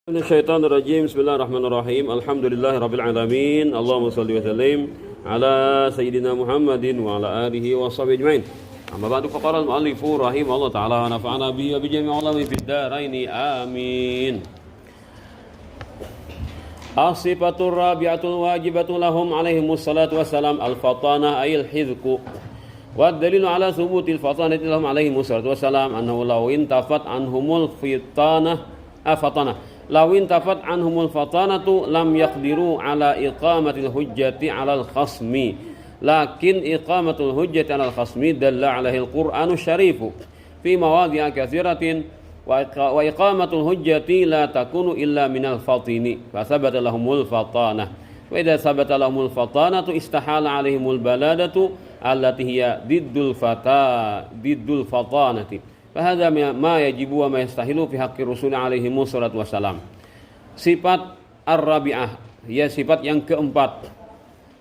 Minasyaitonirrajim. Bismillahirrahmanirrahim. Alhamdulillahirabbil alamin. Allahumma shalli wa sallim ala sayyidina Muhammadin wa ala alihi wa sahbihi ajmain. Amma ba'du faqala al-mu'allifu rahimahullah ta'ala wa nafa'ana bihi wa bi jami'i ulami fid dharain. Amin. As-sifatur rabi'atul wajibatu lahum alaihimus salatu wassalam al-fatanah ayil hizqu. Wa dalilu ala thubutil fatanati lahum alaihimus salatu wassalam annahu law intafat anhumul fatanah lawin tafat anhumul fatanatu lam yaqdiru ala iqamatil hujjati alal khasmi lakin iqamatul hujjati alal khasmi dalla alaihi al-Qur'anu syarifu fi mawadhi'a katsiratin wa iqamatul hujjati la takunu illa minal fatini fa sabata lahumul fatanah wa idza sabata lahumul fatanatu istahala alaihimul baladatu allati hiya diddul fatanati. Fahadha ma yajibu wa ma yastahilu fi haqqi Rasul alaihi wassalatu wassalam. Sifat ar-rabi'ah, ya sifat yang keempat.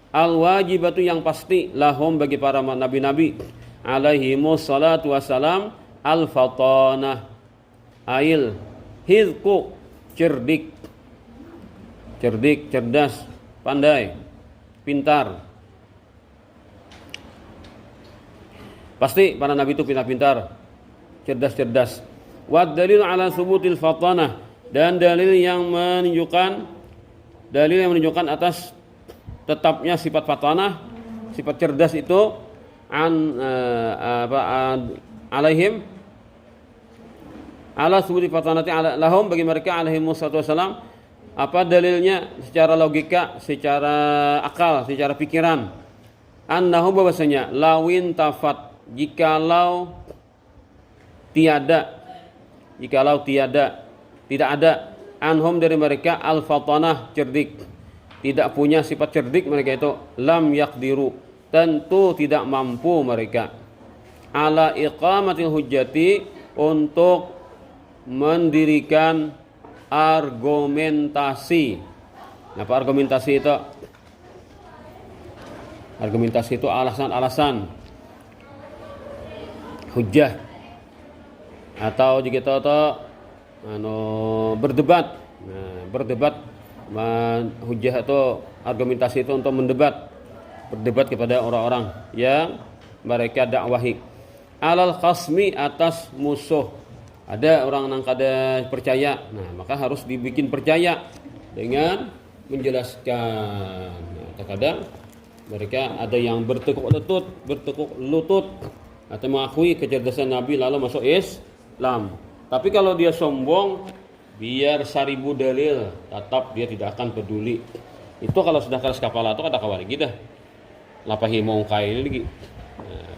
Al-wajibatu yang pasti lahum bagi para nabi-nabi alaihi wassalatu wassalam al-fatanah ail hizqu cerdik, cerdas, pandai, pintar. Pasti para nabi itu pintar-pintar, cerdas. Wa dalil ala subutil fatanah, dan dalil yang menunjukkan atas tetapnya sifat fatanah, sifat cerdas itu alaihim ala subutil fatanati lahum bagi mereka alaihi wassalam. Apa dalilnya? Secara logika, secara akal, secara pikiran. Annahu bahwasanya lawin tafat, jikalau tidak ada anhum dari mereka al-fatanah cerdik, tidak punya sifat cerdik mereka itu, lam yaqdiru tentu tidak mampu mereka ala iqamatil hujjati untuk mendirikan argumentasi. Apa argumentasi itu? Argumentasi itu alasan-alasan, hujjah, atau jika berdebat. Berdebat, hujjah atau argumentasi itu untuk berdebat kepada orang-orang yang mereka dakwahi. Alal khasmi, atas musuh. Ada orang yang kada percaya, maka harus dibikin percaya dengan menjelaskan. Terkadang mereka ada yang bertekuk lutut atau mengakui kecerdasan Nabi lalu masuk Islam. Tapi kalau dia sombong, biar 1000 dalil, tetap dia tidak akan peduli. Itu kalau sudah keras kepala itu kata kawan kita lapahi mau kail lagi.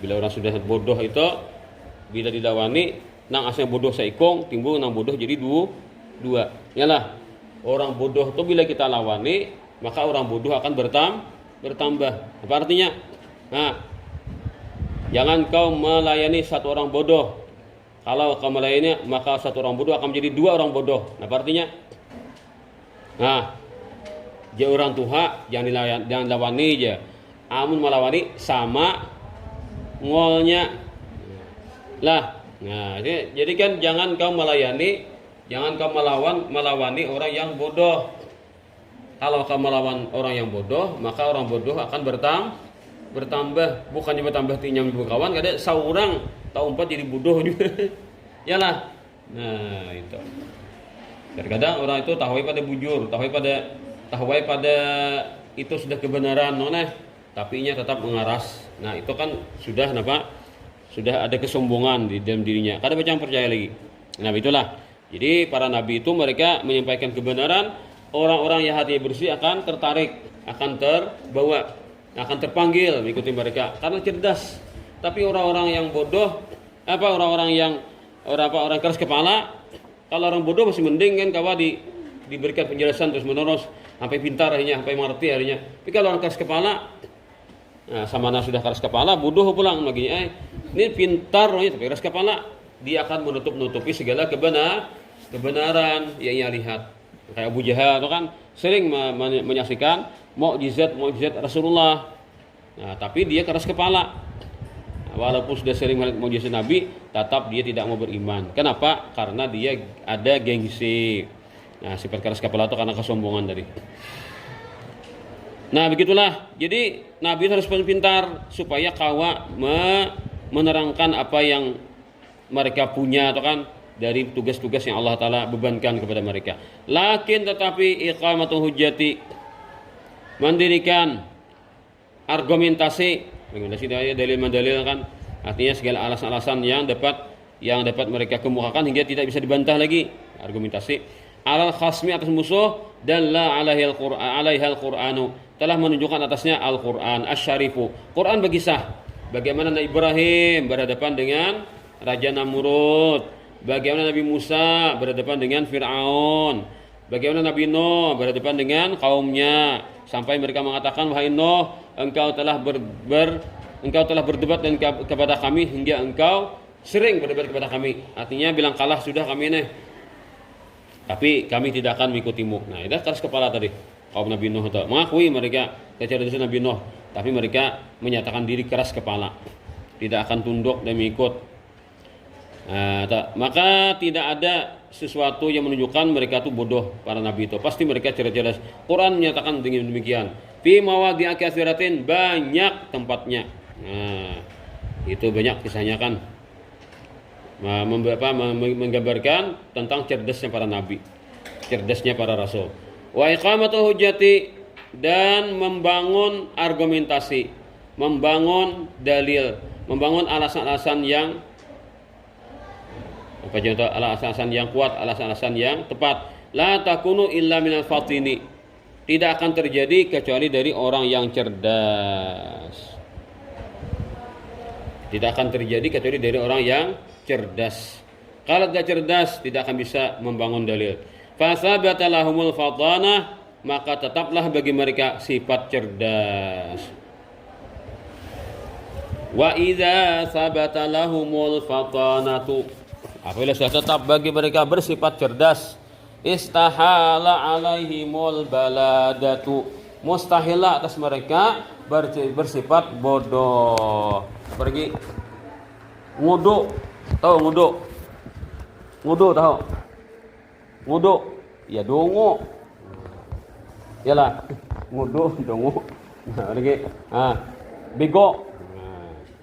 Bila orang sudah bodoh itu, bila didawani nang asal bodoh saikong, timbul nang bodoh jadi dua. Yalah, orang bodoh itu bila kita lawani, maka orang bodoh akan bertambah. Apa artinya? Jangan kau melayani satu orang bodoh. Kalau kau melayani, maka satu orang bodoh akan menjadi 2 orang bodoh. Apa artinya? Dia orang tuha jangan lawani aja. Amun melawani sama ngolnya. Jadi kan jangan kau melawani orang yang bodoh. Kalau kau melawan orang yang bodoh, maka orang bodoh akan bertambah, bukannya bertambah tinyam kawan, kada seorang tahu 4 jadi bodoh juga. Yalah. Itu. Terkadang orang itu tahwai pada bujur, tahwai pada itu sudah kebenaran, tapi nya tetap mengaras. Itu kan sudah sudah ada kesombongan di dalam dirinya. Kada macam percaya lagi. Itulah. Jadi para nabi itu mereka menyampaikan kebenaran, orang-orang yang hatinya bersih akan tertarik, akan terbawa, akan terpanggil mengikuti mereka karena cerdas. Tapi orang-orang yang bodoh, orang keras kepala, kalau orang bodoh masih mending kan kawa diberikan penjelasan terus menerus sampai pintar akhirnya, sampai mengerti akhirnya. Tapi kalau orang keras kepala, sama sudah keras kepala, bodoh pulang lagi. Ini pintar orangnya tapi keras kepala, dia akan menutupi segala kebenaran yang ia lihat. Kayak Abu Jahal itu kan sering menyaksikan mukjizat Rasulullah. Tapi dia keras kepala. Walaupun sudah sering melihat mukjizat Nabi, tetap dia tidak mau beriman. Kenapa? Karena dia ada gengsi. Nah, sifat keras kepala itu karena kesombongan tadi. Nah, begitulah. Jadi Nabi harus pintar supaya kawa menerangkan apa yang mereka punya atau kan dari tugas-tugas yang Allah Ta'ala bebankan kepada mereka. Lakin tetapi iqamatul hujjati, mendirikan argumentasi itu dalil-dalil kan, artinya segala alasan-alasan yang dapat mereka kemukakan hingga tidak bisa dibantah lagi. Argumentasi alal khasmi, atas musuh, dalla alaihal qur'anu, telah menunjukkan atasnya Al-Qur'an asyarifu, Quran berkisah bagaimana Nabi Ibrahim berhadapan dengan Raja Namrud, bagaimana Nabi Musa berhadapan dengan Fir'aun, bagaimana Nabi Nuh berhadapan dengan kaumnya, sampai mereka mengatakan, wahai Nuh, engkau telah berdebat dan kepada kami hingga engkau sering berdebat kepada kami. Artinya bilang kalah sudah kami nih, tapi kami tidak akan mengikutimu. Nah, itu keras kepala tadi. Kaum Nabi Nuh itu mengakui mereka kecerdasan Nabi Nuh, tapi mereka menyatakan diri keras kepala, tidak akan tunduk dan mengikut. Maka tidak ada sesuatu yang menunjukkan mereka itu bodoh, para nabi itu pasti mereka cerdas. Quran menyatakan dengan demikian. Fi mawadhi'a katsiratin, banyak tempatnya. Nah, itu banyak kisahnya kan, menggambarkan tentang cerdasnya para nabi, cerdasnya para rasul. Wa iqamatul hujjati, dan membangun argumentasi, membangun dalil, membangun alasan-alasan yang alasan-alasan yang kuat, alasan-alasan yang tepat. La takunu illa minal fatini, tidak akan terjadi kecuali dari orang yang cerdas. Tidak akan terjadi kecuali dari orang yang cerdas. Kalau tidak cerdas, tidak akan bisa membangun dalil. Fasabata lahumul fatanah, maka tetaplah bagi mereka sifat cerdas. Wa idza sabata lahumul fatanatu, apabila sudah tetap bagi mereka bersifat cerdas, istahala alaihimul baladatu, mustahil atas mereka bersifat bodoh. Pergi ngudu, tahu ngudu? Ngudu tahu? Ngudu, ya dongo. Yalah, ngudu dongo. Nah, pergi. Bego.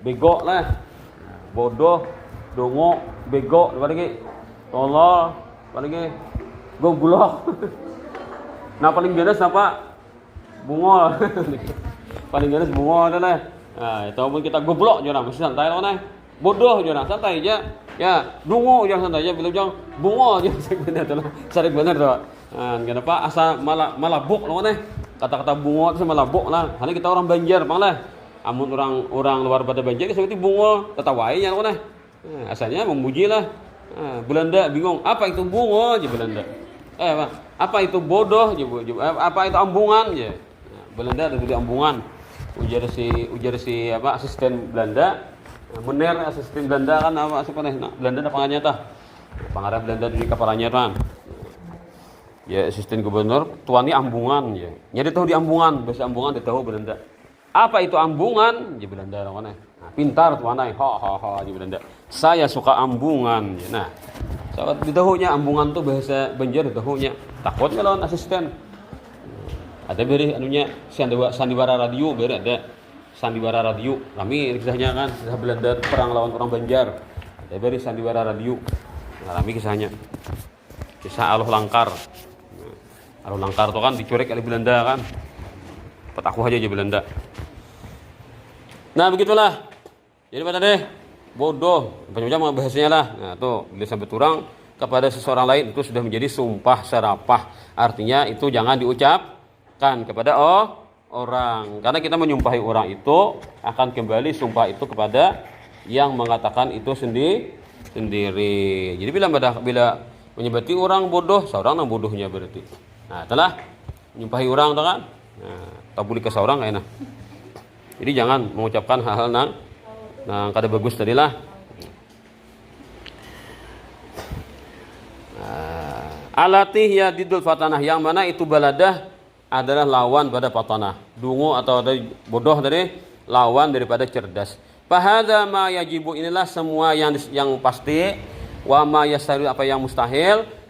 Bego lah. Bodoh, dongo, bego, pergi. Tolol, pergi. Goblok. Nah, paling ganas apa? Bungol. Paling ganas bungol adalah. Nah, itu pun kita goblok jangan masih santai loh nih. Bodoh jangan santai aja. Ya, dungu jangan santai aja, bilang jangan bungol jangan benar tuh. Sarik benar tuh. Nah, kenapa asal malabuk loh nih. Kata-kata bungol itu malabuk lah. Karena kita orang Banjar, Bang lah. Amun orang luar pada Banjar seperti bungol, tetawainya loh nih. Nah, asalnya memuji lah. Nah, Belanda bingung, apa itu bungol aja Belanda. Apa itu bodoh aja, apa itu ambungan ya. Nah, Belanda ada di ambungan. Ujar si asisten Belanda, bener asisten Belanda kan apa Belanda ada pangannya tah, pangarep Belanda di kepalanya kan, ya asisten gubernur tuani ambungan ya, nyari tahu di ambungan, bahasa ambungan dia tahu Belanda, apa itu ambungan ya Belanda orang nah, pintar tuanai, ha di Belanda, saya suka ambungan ya. Nah saat ditahunya ambungan tuh bahasa Banjar ditahunya, takutnya lawan asisten. Ada beri anunya sandiwara radio, beri ada sandiwara radio. Kami kisahnya kan kisah Belanda perang lawan orang Banjar. Ada beri sandiwara radio. Nah, kami kisahnya. Kisah Aluh Langkar. Aluh Langkar itu kan dicurik oleh Belanda kan. Petakuh aja Belanda. Nah, begitulah. Jadi pada deh bodoh, macam-macam bahasanya lah. Nah, tuh bila sampai turang kepada seseorang lain itu sudah menjadi sumpah serapah. Artinya itu jangan diucap kepada orang, karena kita menyumpahi orang itu akan kembali sumpah itu kepada yang mengatakan itu sendiri. Jadi bila menyebati orang bodoh, seorang yang bodohnya berarti. Nah, telah menyumpahi orang tuh kan. Nah, tabuli ke seorang enak. Jadi jangan mengucapkan hal-hal nang kada bagus tadilah. Alatih ya didul fatanah, yang mana itu baladah adalah lawan pada patanah. Dungu atau ada bodoh dari lawan daripada cerdas. Fahadza ma yajibu, inilah semua yang pasti, wa ma yasaru apa yang mustahil,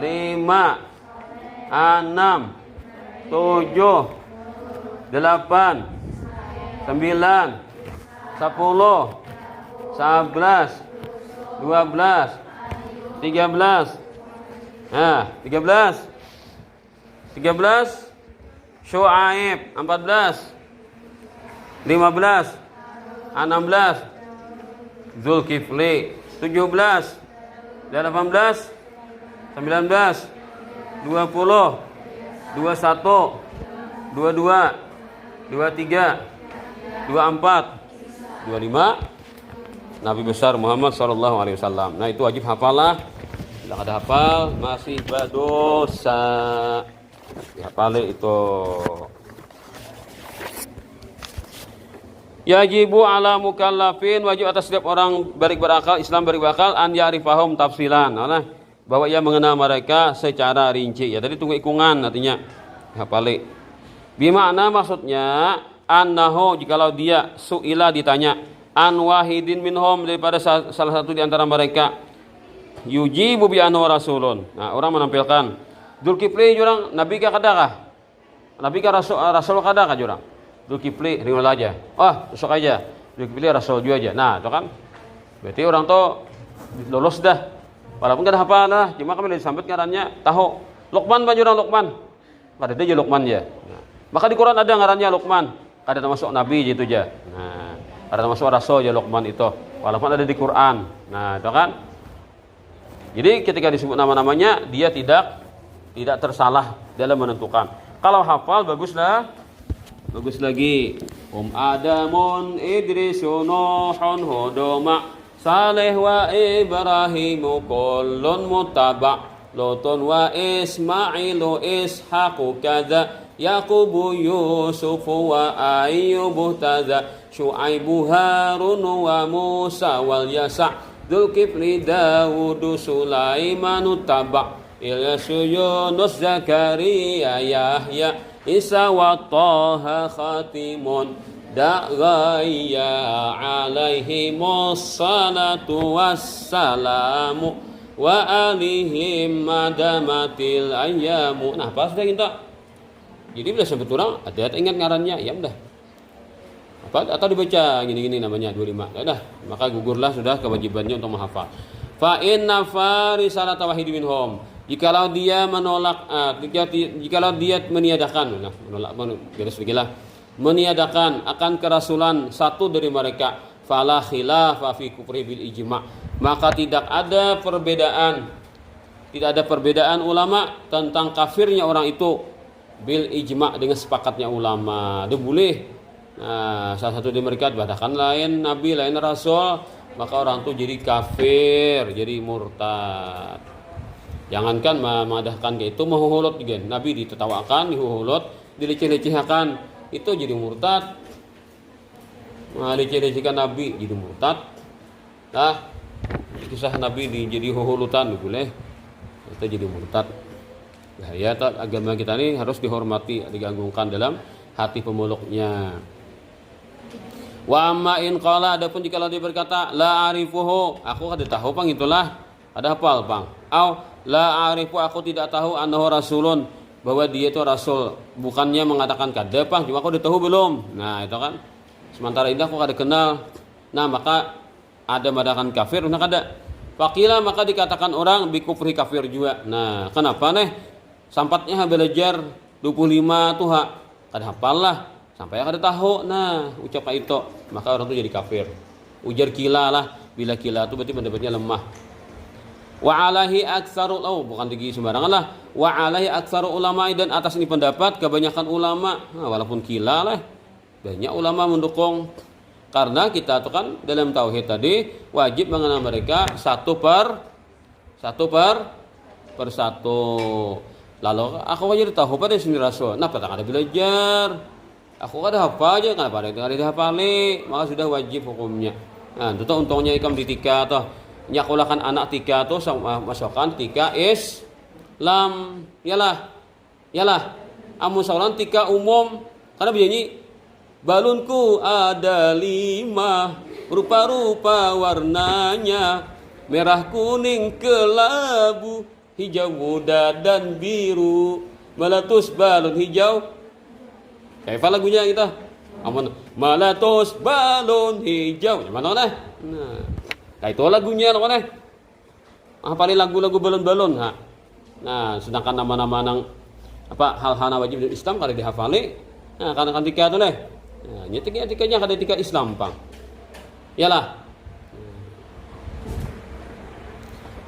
5, 6, 7, 8, 9, 10, 11, 12, 13. Nah, 13. Syuaib 14, 15, 16, Zulkifli 17, 18, 19, 20, 21, 22, 23, 24, 25, Nabi besar Muhammad SAW. Nah, itu wajib hafalah. Tidak ada hafal masih berdosa. Dihafali itu. Yajibu ala mukallafin, wajib atas setiap orang balik berakal, Islam balik berakal, an ya'rifahum tafsilan. Nah, bahwa ia mengenal mereka secara rinci. Ya tadi tunggu ikungan artinya. Hafali. Bimana maksudnya annahu, jikalau dia su'ila ditanya an wahidin minhum, daripada salah satu di antara mereka, yujibu bi anhu rasulun. Nah, orang menampilkan Zulkifli jurang nabi ka kadakah? Nabi ka rasul kadakah jurang? Zulkifli ringan aja. Oh, besok aja. Zulkifli rasul juga aja. Nah, itu kan berarti orang tuh lolos dah. Walaupun kada hafal lah, cuma kami disambut ngarannya tahu. Luqman ba jurang Luqman? Kada dia Luqman ya. Nah, maka di Quran ada ngarannya Luqman. Kada termasuk nabi gitu aja. Nah, kada termasuk rasul ya Luqman itu. Walaupun ada di Quran. Nah, itu kan. Jadi ketika disebut nama-namanya dia tidak tersalah dalam menentukan. Kalau hafal baguslah. Bagus lagi. Adamun Idrisun Nuhun Huduma Saleh wa Ibrahimu kullun muttaba Lutun wa Ismailu Ishaqu kadza Yaqubu Yusufu wa Ayyubu tadza Syuaibu Harun wa Musa wal Yasa Dzulkifli Dawudu Sulaimanu taba Ilyasu Yunus Zakaria Yahya Isa wa Taha Khatimun Da'gaya alaihimus salatu wassalamu Wa alihim madamatil ayyamu. Nah, pas sudah kita. Jadi bila sebut orang, ada ingat ngarannya, ya udah. Apa atau dibaca gini-gini namanya 25. Ya udah, maka gugurlah sudah kewajibannya untuk menghafal. Fa inna farisala tawhid minhum. Jikalau dia menolak, jikalau dia meniadakan, nah, menolak, garis beginilah, meniadakan akan kerasulan satu dari mereka, fala khilafa fi kufri bil ijma', maka tidak ada perbedaan ulama tentang kafirnya orang itu bil ijma' dengan sepakatnya ulama. Dia boleh Nah, salah satu di mereka bahkan lain nabi, lain rasul, maka orang itu jadi kafir, jadi murtad. Jangankan memadahkan kayak itu mahuhulut juga. Nabi ditertawakan, dihuhulut, dileceh-lecehkan, itu jadi murtad. Leceh-lecehkan Nabi jadi murtad. Nah, kisah Nabi jadi huhulutan boleh. Itu jadi murtad. Bahaya agama kita ini harus dihormati, digagungkan dalam hati pemeluknya. Wa amma in qala, adapun jika dia berkata la arifuhu, aku kada tahu pang itulah, ada hafal pang. Au la arifu, aku tidak tahu annahu rasulun, bahwa dia itu rasul, bukannya mengatakan kada pang, cuma aku udah tahu belum. Nah, itu kan. Sementara ini aku kada kenal. Nah, maka ada madakan kafir, nah kada. Faqila, maka dikatakan orang bikufri kafir juga. Nah, kenapa nih? Sampatnya belajar 25 tuh hak. Kada hafal lah. Sampai kada tahu. Nah, ucap itu, maka orang itu jadi kafir. Ujar kila lah. Bila kila itu berarti pendapatnya lemah. Wa alaihi aktsaru, bukan tinggi sembarangan lah. Wa alaihi aktsaru ulama, dan atas ini pendapat kebanyakan ulama. Nah, walaupun kila lah, banyak ulama mendukung. Karena kita itu kan dalam tauhid tadi wajib mengenal mereka satu per satu. Lalu aku wajib tahu pada sini rasul. Nah, petang ada belajar. Aku ada apa aja, kenapa ada dihafali, maka sudah wajib hukumnya. Nah, itu untungnya ikam di tika toh. Nyakulakan anak tika tuh sama masukkan tika Islam. Yalah. Amun saulan tika umum, karena bunyi balunku ada 5, rupa-rupa warnanya, merah, kuning, kelabu, hijau muda dan biru, meletus balon hijau. Kayak apa lagunya kita? Amun meletus balon hijau. Mana nah? Nah, itu lagunya loh nih. Paling lagu-lagu balon-balon, ha. Nah, sedangkan nama-nama nang hal-hal wajib di Islam kada dihafali. Nah, kan tika itu leh. Nah, nyetik-nyetiknya kada tika Islam, Pang. Yalah.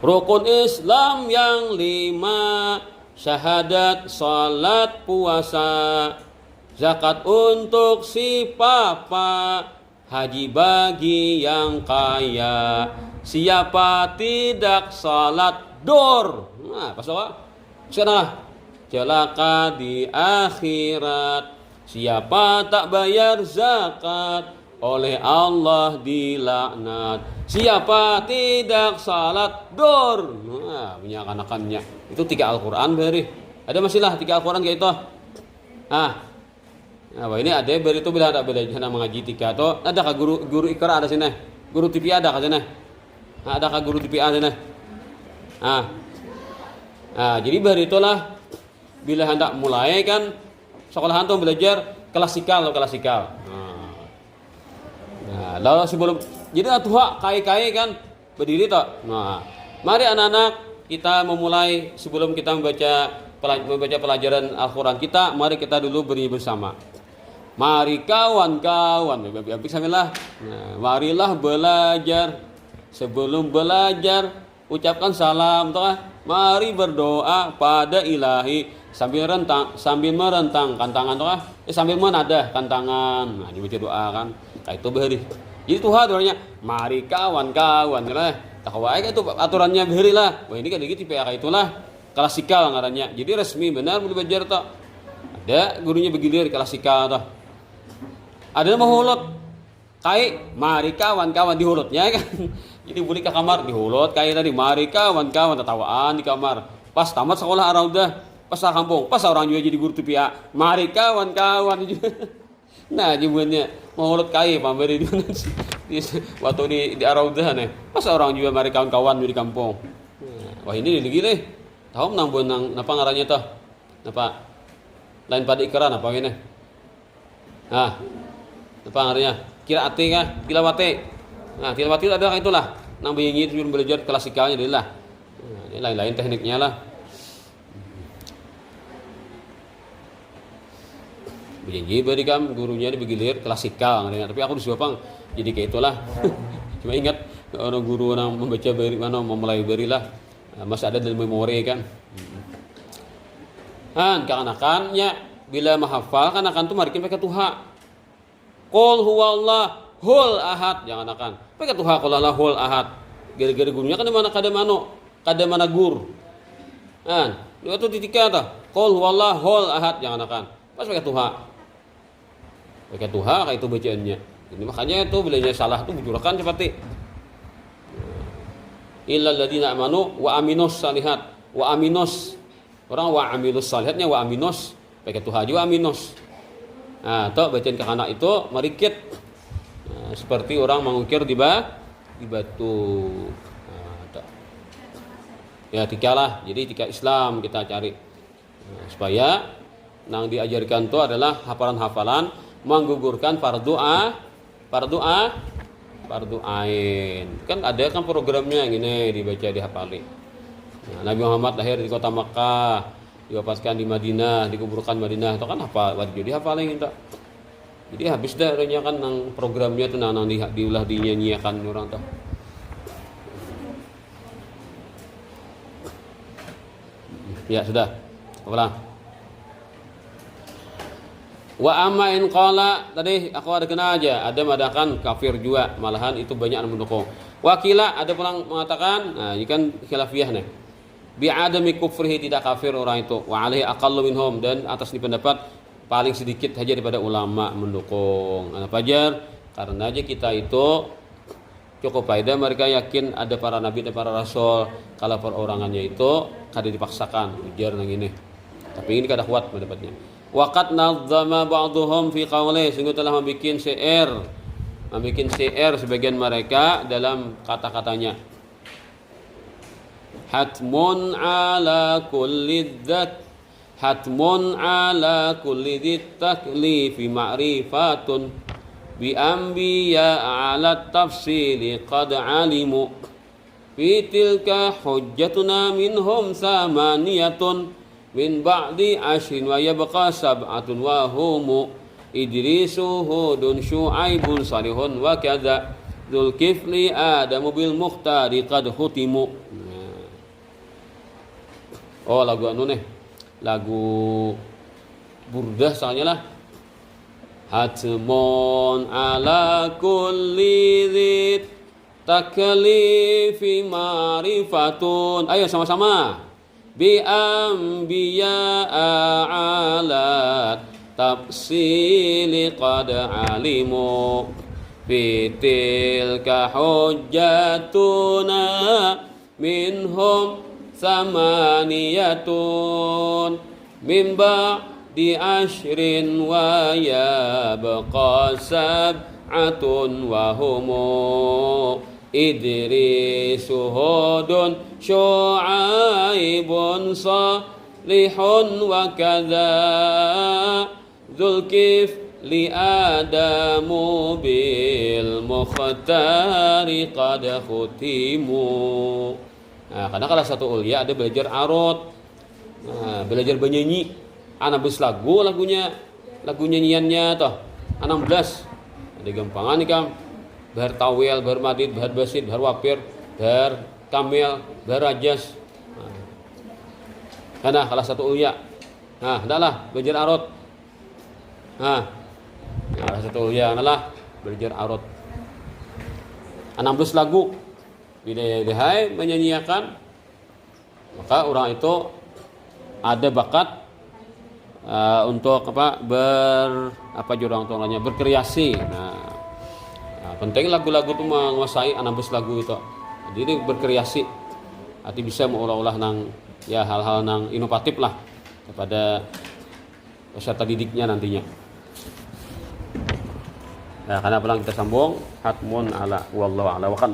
Rukun Islam yang 5, syahadat, salat, puasa, zakat untuk si papa, haji bagi yang kaya, siapa tidak salat dor. Nah, pasal sekarang celaka di akhirat, siapa tak bayar zakat, oleh Allah dilaknat, siapa tidak salat dor. Nah, punya anak-anaknya itu 3 Al-Quran beri. Ada masihlah 3 Al-Quran kayak itu. Nah, ini ada beri itu bila ada belajar mengaji 3 itu. Ada kah guru Iqra ada sini? Guru TV ada kah sini? Ada kah guru TV ada sini? Nah, jadi beri itulah bila hendak mulai kan sekolahan tuh belajar klasikal. Nah, lalu sebelum jadi tua kai kan berdiri toh. Nah, mari anak-anak kita memulai sebelum kita membaca pelajaran Al-Quran kita, mari kita dulu beri bersama. Mari kawan-kawan, bismillah. Nah, marilah belajar. Sebelum belajar, ucapkan salam toh. Mari berdoa pada Ilahi sambil merentangkan tangan toh. Sambil menadahkan tangan. Nah, dibaca doa kan. Nah, itu beri. Jadi Tuhan doanya, mari kawan-kawan lah. Takwai itu aturannya beri lah. Wah, ini kan gitu PAK itulah klasikal ngarannya. Jadi resmi benar boleh belajar toh. Ada gurunya begilir klasikal toh. Ada nama hulut. Kai, mari kawan-kawan dihulutnya kan. Jadi boleh ke kamar dihulut kai tadi, mari kawan-kawan tertawaan di kamar. Pas tamat sekolah Araudah, pas kampung, pas orang juga jadi guru TPA. Mari kawan-kawan. Nah, jebunnya mau hulut kai pamberi di waktu di Araudah nih. Pas orang juga mari kawan-kawan di kampung. Wah, ini gile. Tahu nang napa ngarannya toh? Napa? Lain pada Iqra napa ini? Nah, napa ngarannya? Qiraati kah? Tilawati. Nah, tilawati ada itulah. Nang bayingi sebelum belajar klasikalnya adalah. Nah, ini lain-lain tekniknya lah. Bayingi beri kam gurunya dibegilir klasikal ngarannya. Tapi aku disuruh pang jadi kayak itulah. Cuma ingat orang guru orang membaca beri mana memulai berilah. Masih ada dalam memori kan. Kan kanakannya bila menghafal kan akan tuh marikin pakai tuha. Qul huwallahul ahad, jangan akan. Pakai tuha qul huwallahul ahad. Gara-gara gurunya kan kada mana gur. Kan, itu titika tah. Qul huwallahul ahad, jangan akan. Pas pakai tuha. Pakai tuha kayak itu bacaannya. Ini makanya itu bilanya salah tuh bujurakan seperti illal ladzina amanu wa aminus salihat. Wa aminus. Orang wa amilus salihatnya wa aminus. Pakai tuha juga aminus. Nah, toh bacaan ke anak itu merikit. Nah, seperti orang mengukir di batu. Nah, ya tikalah. Jadi tika Islam kita cari. Nah, supaya yang diajarkan itu adalah hafalan-hafalan menggugurkan fardu ain. Kan ada kan programnya yang ini dibaca dihafali. Nah, Nabi Muhammad lahir di kota Makkah, diwafatkan di Madinah, dikuburkan Madinah, itu kan apa wajib dihafalin kita. Jadi habis dah kan nang programnya tuh nang diulah dinyanyiakan orang tuh. Ya sudah. Ulang. Wa amma in qala, tadi aku ada kena aja, ada madakan kafir juga, malahan itu banyak yang mendukung. Wakila ada pulang mengatakan, nah ini kan khilafiyah nih. Bi adami kufrihi, tidak kafir orang itu, wa alaihi aqallu minhum, dan atas ini pendapat paling sedikit saja daripada ulama mendukung. Ana fajar karena aja kita itu cukup faedah mereka yakin ada para nabi dan para rasul, kalau perorangannya itu kada dipaksakan ujar nang ini. Tapi ini kada kuat pendapatnya. Waqad nadzama ba'dhum fi qawli, sungguh telah membikin syair sebagian mereka dalam kata-katanya. Hatmun ala kulli dzat taklifi ma'rifatun bi anbiya ala tafsili qad alimu fi tilka hujjatuna minhum samaniyatun min ba'di ashrin wa yabqa sab'atun wa hum Idrisu Hudun Syu'aibun Salihun wa kadza Dzulkifli Adamu bil Mukhtari qad khutimu. Oh lagu anu nih, lagu Burdah soalnya lah. Hatmun ala kulli dzit taklifi ma'rifatun. Ayo sama-sama. Bi anbiya alat tafsili qad alimu fitilka hujjatuna minhum samaniyatun min ba'di ashrin wa yabqa sab'atun wa humu Idrisu Hudun Syu'aibun Salihun wa kadza Dzulkifli Adamu bil Mukhtari qad khutimu. Nah, karena kalau satu ulya ada belajar arot, nah, belajar bernyanyi, anak bes lagunya nyanyiannya toh, 16 ada gampangan nih kam, bahar tawil, bahar madid, bahar basid, bahar wapir, bahar kamil, bahar rajas. Nah, karena kalau satu ulya, nah, adalah belajar arot, nah satu ulya adalah belajar arot, 16 lagu. Bidai menyanyiakan, maka orang itu ada bakat untuk berkreasi. Nah, penting lagu-lagu itu menguasai 16 lagu itu. Jadi berkreasi, arti bisa mengolah-olah nang ya hal-hal nang inovatif lah kepada peserta didiknya nantinya. Nah, karena pulang kita sambung hatmun ala wallahu a'lam wa qad